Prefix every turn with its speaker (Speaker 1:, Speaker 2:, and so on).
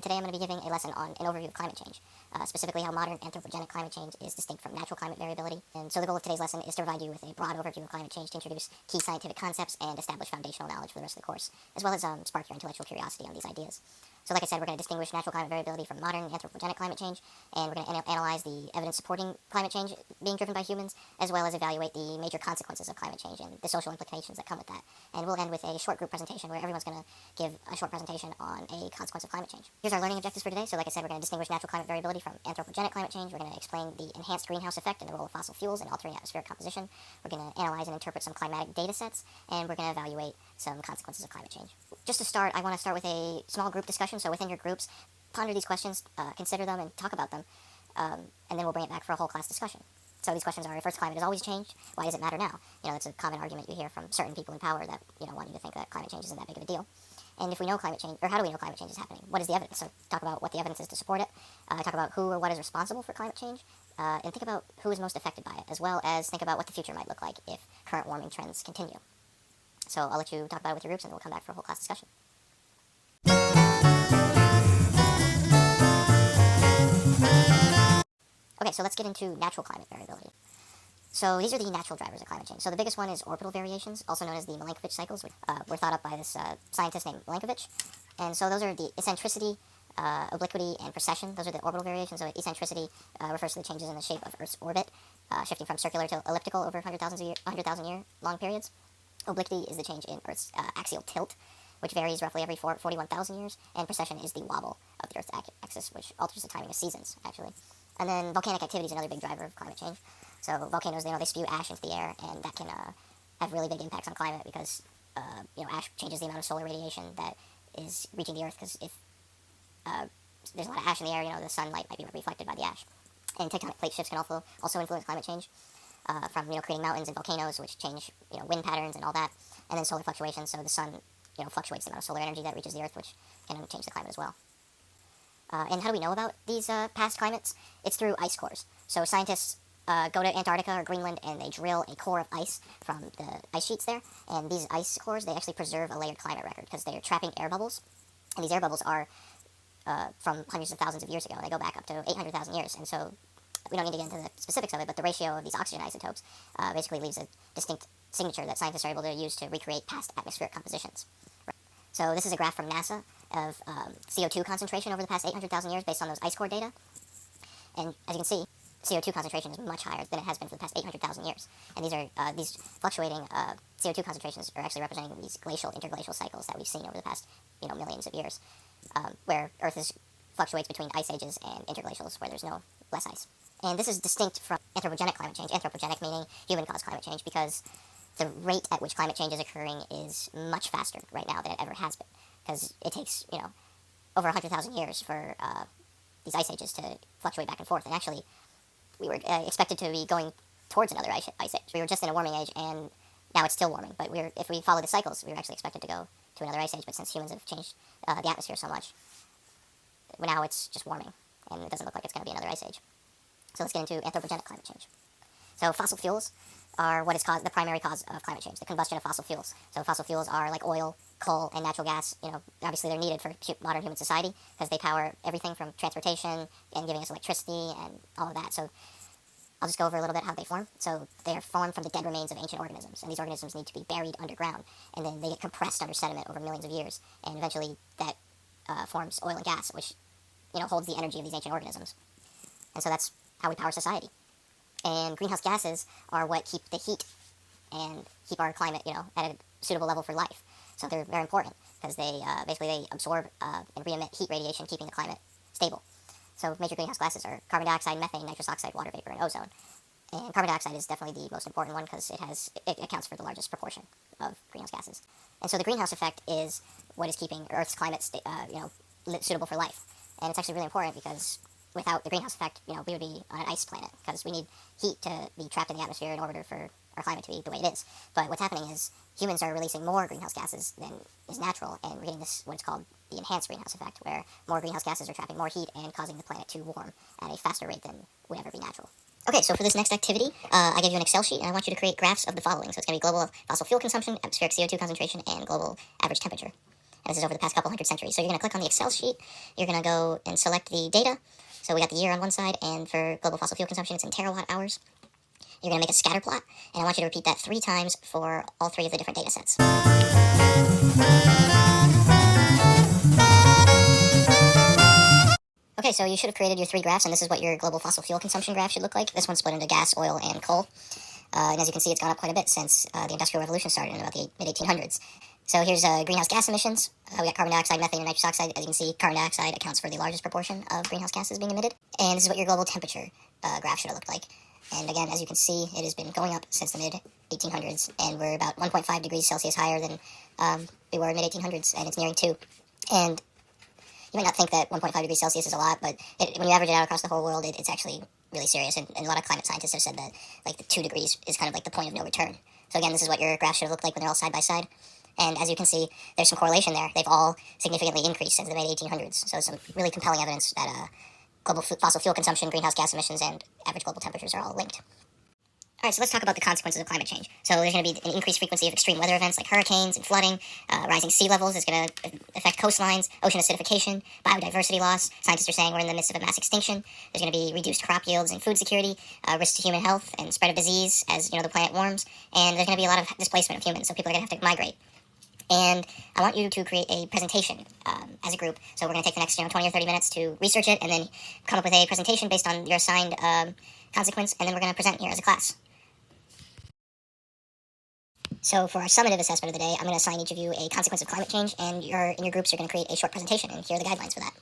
Speaker 1: Today I'm going to be giving a lesson on an overview of climate change, specifically how modern anthropogenic climate change is distinct from natural climate variability. And so the goal of today's lesson is to provide you with a broad overview of climate change to introduce key scientific concepts and establish foundational knowledge for the rest of the course, as well as spark your intellectual curiosity on these ideas. So like I said, we're going to distinguish natural climate variability from modern anthropogenic climate change, and we're going to analyze the evidence supporting climate change being driven by humans, as well as evaluate the major consequences of climate change and the social implications that come with that. And we'll end with a short group presentation where everyone's going to give a short presentation on a consequence of climate change. Here's our learning objectives for today. So like I said, we're going to distinguish natural climate variability from anthropogenic climate change. We're going to explain the enhanced greenhouse effect and the role of fossil fuels in altering atmospheric composition. We're going to analyze and interpret some climatic data sets, and we're going to evaluate some consequences of climate change. Just to start, I want to start with a small group discussion. So within your groups, ponder these questions, consider them, and talk about them, and then we'll bring it back for a whole class discussion. So these questions are, if Earth's climate has always changed, why does it matter now? That's a common argument you hear from certain people in power that, want you to think that climate change isn't that big of a deal. And if we know climate change, or how do we know climate change is happening? What is the evidence? So talk about what the evidence is to support it, talk about who or what is responsible for climate change, and think about who is most affected by it, as well as think about what the future might look like if current warming trends continue. So I'll let you talk about it with your groups, and then we'll come back for a whole class discussion. Okay, so let's get into natural climate variability. So these are the natural drivers of climate change. So the biggest one is orbital variations, also known as the Milankovitch cycles, which were thought up by this scientist named Milankovitch. And so those are the eccentricity, obliquity, and precession. Those are the orbital variations. So eccentricity refers to the changes in the shape of Earth's orbit, shifting from circular to elliptical over 100,000 year long periods. Obliquity is the change in Earth's axial tilt, which varies roughly every 41,000 years. And precession is the wobble of the Earth's axis, which alters the timing of seasons, actually. And then volcanic activity is another big driver of climate change. So volcanoes, they spew ash into the air, and that can have really big impacts on climate because, ash changes the amount of solar radiation that is reaching the Earth, because if there's a lot of ash in the air, the sunlight might be reflected by the ash. And tectonic plate shifts can also influence climate change from, creating mountains and volcanoes, which change, wind patterns and all that. And then solar fluctuations, so the sun, fluctuates the amount of solar energy that reaches the Earth, which can change the climate as well. And how do we know about these past climates? It's through ice cores. So scientists go to Antarctica or Greenland, and they drill a core of ice from the ice sheets there. And these ice cores, they actually preserve a layered climate record because they're trapping air bubbles. And these air bubbles are from hundreds of thousands of years ago. They go back up to 800,000 years. And so we don't need to get into the specifics of it, but the ratio of these oxygen isotopes basically leaves a distinct signature that scientists are able to use to recreate past atmospheric compositions. So this is a graph from NASA of CO2 concentration over the past 800,000 years based on those ice core data. And as you can see, CO2 concentration is much higher than it has been for the past 800,000 years. And these fluctuating CO2 concentrations are actually representing these interglacial cycles that we've seen over the past millions of years, where Earth fluctuates between ice ages and interglacials where there's less ice. And this is distinct from anthropogenic climate change, anthropogenic meaning human-caused climate change, because the rate at which climate change is occurring is much faster right now than it ever has been, because it takes, over 100,000 years for these ice ages to fluctuate back and forth. And actually, we were expected to be going towards another ice age. We were just in a warming age, and now it's still warming. But if we follow the cycles, we were actually expected to go to another ice age. But since humans have changed the atmosphere so much, now it's just warming, and it doesn't look like it's going to be another ice age. So let's get into anthropogenic climate change. So fossil fuels are what is the primary cause of climate change, the combustion of fossil fuels. So fossil fuels are like oil, coal, and natural gas. Obviously they're needed for modern human society because they power everything from transportation and giving us electricity and all of that. So I'll just go over a little bit how they form. So they are formed from the dead remains of ancient organisms, and these organisms need to be buried underground, and then they get compressed under sediment over millions of years, and eventually that forms oil and gas, which holds the energy of these ancient organisms. And so that's how we power society. And greenhouse gases are what keep the heat and keep our climate, at a suitable level for life. So they're very important because they absorb and re-emit heat radiation, keeping the climate stable. So major greenhouse gases are carbon dioxide, methane, nitrous oxide, water vapor, and ozone. And carbon dioxide is definitely the most important one because it accounts for the largest proportion of greenhouse gases. And so the greenhouse effect is what is keeping Earth's climate suitable for life. And it's actually really important because without the greenhouse effect, we would be on an ice planet because we need heat to be trapped in the atmosphere in order for our climate to be the way it is. But what's happening is humans are releasing more greenhouse gases than is natural, and we're getting this, what's called the enhanced greenhouse effect, where more greenhouse gases are trapping more heat and causing the planet to warm at a faster rate than would ever be natural. Okay, so for this next activity, I gave you an Excel sheet, and I want you to create graphs of the following. So it's going to be global fossil fuel consumption, atmospheric CO2 concentration, and global average temperature. and this is over the past couple hundred centuries. So you're going to click on the Excel sheet, you're going to go and select the data. So we got the year on one side, and for global fossil fuel consumption, it's in terawatt hours. You're going to make a scatter plot, and I want you to repeat that 3 times for all 3 of the different data sets. Okay, so you should have created your 3 graphs, and this is what your global fossil fuel consumption graph should look like. This one's split into gas, oil, and coal. And as you can see, it's gone up quite a bit since the Industrial Revolution started in about the mid-1800s. So here's greenhouse gas emissions. We got carbon dioxide, methane, and nitrous oxide. As you can see, carbon dioxide accounts for the largest proportion of greenhouse gases being emitted. And this is what your global temperature graph should have looked like. And again, as you can see, it has been going up since the mid-1800s, and we're about 1.5 degrees Celsius higher than we were in mid-1800s, and it's nearing 2. And you might not think that 1.5 degrees Celsius is a lot, but when you average it out across the whole world, it's actually really serious. And a lot of climate scientists have said that like the 2 degrees is kind of like the point of no return. So again, this is what your graph should have looked like when they're all side by side. And as you can see, there's some correlation there. They've all significantly increased since the mid-1800s. So some really compelling evidence that global fossil fuel consumption, greenhouse gas emissions, and average global temperatures are all linked. All right, so let's talk about the consequences of climate change. So there's going to be an increased frequency of extreme weather events like hurricanes and flooding. Rising sea levels is going to affect coastlines, ocean acidification, biodiversity loss. Scientists are saying we're in the midst of a mass extinction. There's going to be reduced crop yields and food security, risks to human health and spread of disease as the planet warms. And there's going to be a lot of displacement of humans, so people are going to have to migrate. And I want you to create a presentation as a group. So we're going to take the next 20 or 30 minutes to research it and then come up with a presentation based on your assigned consequence, and then we're going to present here as a class. So for our summative assessment of the day, I'm going to assign each of you a consequence of climate change, and in your groups, you're going to create a short presentation, and here are the guidelines for that.